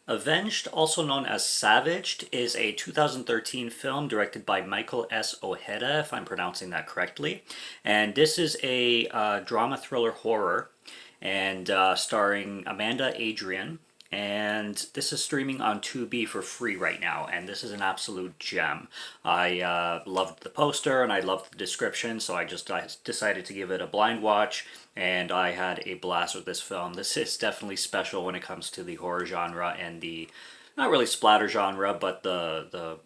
Avenged, also known as Savaged, is a 2013 film directed by Michael S. Ojeda, if I'm pronouncing that correctly. And this is a drama thriller horror and starring Amanda Adrian. And this is streaming on Tubi for free right now, and this is an absolute gem. I loved the poster and I loved the description, so I decided to give it a blind watch, and I had a blast with this film. This is definitely special when it comes to the horror genre and the not really splatter genre, but the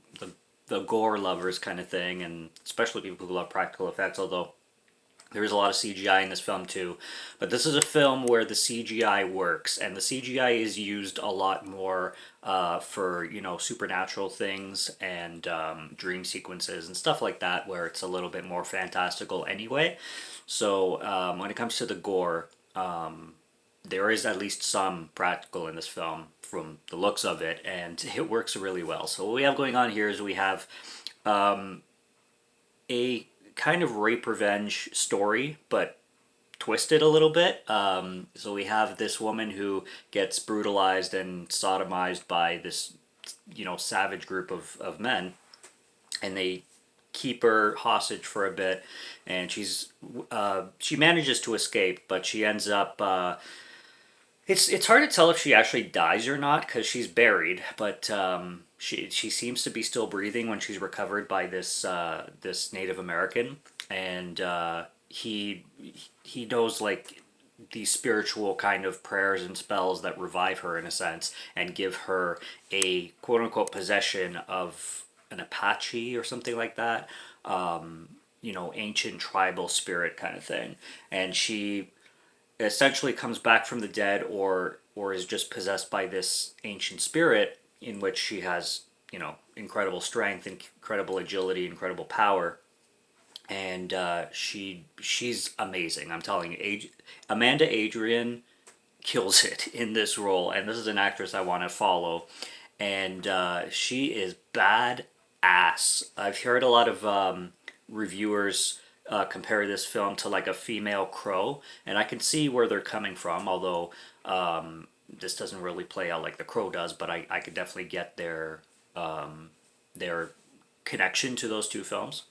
gore lovers kind of thing, and especially people who love practical effects. Although there is a lot of CGI in this film too, but this is a film where the CGI works, and the CGI is used a lot more for supernatural things and dream sequences and stuff like that, where it's a little bit more fantastical anyway. So when it comes to the gore, there is at least some practical in this film from the looks of it, and it works really well. So what we have going on here is we have a kind of rape revenge story, but twisted a little bit. So we have this woman who gets brutalized and sodomized by this, savage group of men, and they keep her hostage for a bit, and she manages to escape, but she ends up. It's hard to tell if she actually dies or not because she's buried, but she seems to be still breathing when she's recovered by this Native American, and he knows like these spiritual kind of prayers and spells that revive her in a sense and give her a quote unquote possession of an Apache or something like that. Ancient tribal spirit kind of thing, and she essentially comes back from the dead or is just possessed by this ancient spirit in which she has incredible strength, incredible agility, incredible power, and she's amazing. I'm telling you, Amanda Adrian kills it in this role, and this is an actress I want to follow, and she is bad ass. I've heard a lot of reviewers compare this film to like a female Crow, and I can see where they're coming from. Although this doesn't really play out like the Crow does, but I could definitely get their connection to those two films.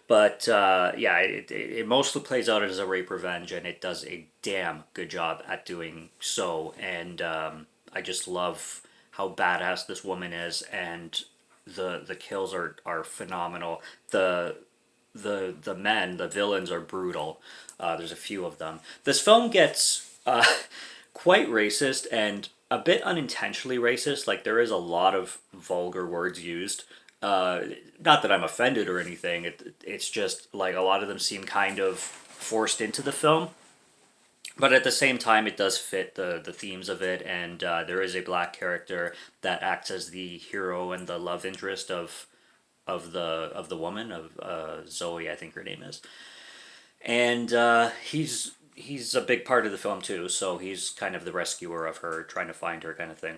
But yeah, it mostly plays out as a rape revenge, and it does a damn good job at doing so. And I just love how badass this woman is, and the kills are phenomenal. The men, the villains are brutal. There's a few of them. This film gets quite racist and a bit unintentionally racist. Like there is a lot of vulgar words used. Not that I'm offended or anything. It's just like a lot of them seem kind of forced into the film. But at the same time, it does fit the themes of it, and there is a black character that acts as the hero and the love interest of the woman of Zoe, I think her name is, and he's a big part of the film too. So he's kind of the rescuer of her, trying to find her, kind of thing.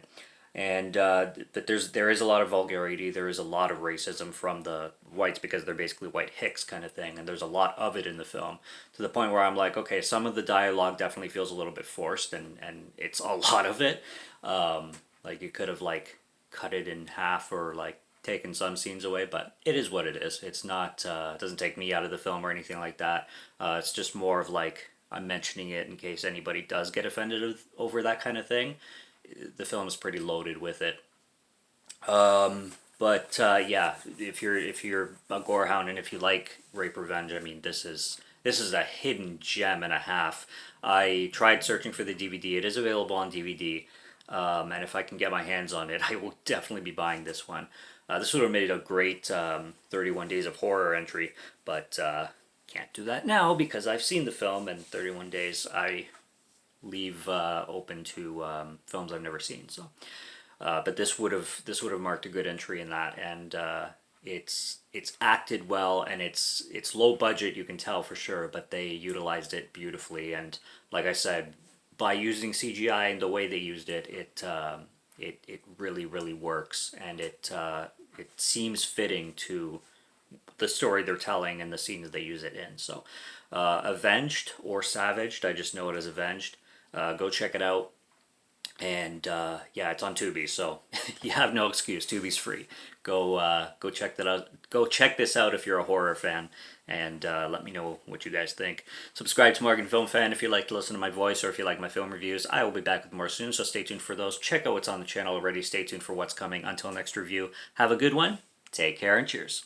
And but there is a lot of vulgarity. There is a lot of racism from the whites because they're basically white hicks kind of thing, and there's a lot of it in the film to the point where I'm like, okay, some of the dialogue definitely feels a little bit forced, and it's a lot of it. Like you could have like cut it in half or like taken some scenes away, but it is what it is. It's not it doesn't take me out of the film or anything like that. It's just more of like I'm mentioning it in case anybody does get offended over that kind of thing. The film is pretty loaded with it. But yeah, if you're a gorehound and if you like rape revenge, I mean this is a hidden gem and a half. I tried searching for the DVD. It is available on DVD, and if I can get my hands on it, I will definitely be buying this one. This would have made a great 31 Days of Horror entry, but can't do that now because I've seen the film, and 31 Days I leave open to films I've never seen. So, but this would have marked a good entry in that, and it's acted well, and it's low budget, you can tell for sure, but they utilized it beautifully, and like I said, by using CGI and the way they used it, it really really works, and it seems fitting to the story they're telling and the scenes they use it in. So, Avenged or Savaged, I just know it as Avenged. Go check it out. And yeah, it's on Tubi, so you have no excuse. Tubi's free. Go check that out. Go check this out if you're a horror fan, and let me know what you guys think. Subscribe to Morgan Film Fan if you like to listen to my voice or if you like my film reviews. I will be back with more soon, so stay tuned for those. Check out what's on the channel already. Stay tuned for what's coming. Until next review, have a good one. Take care and cheers.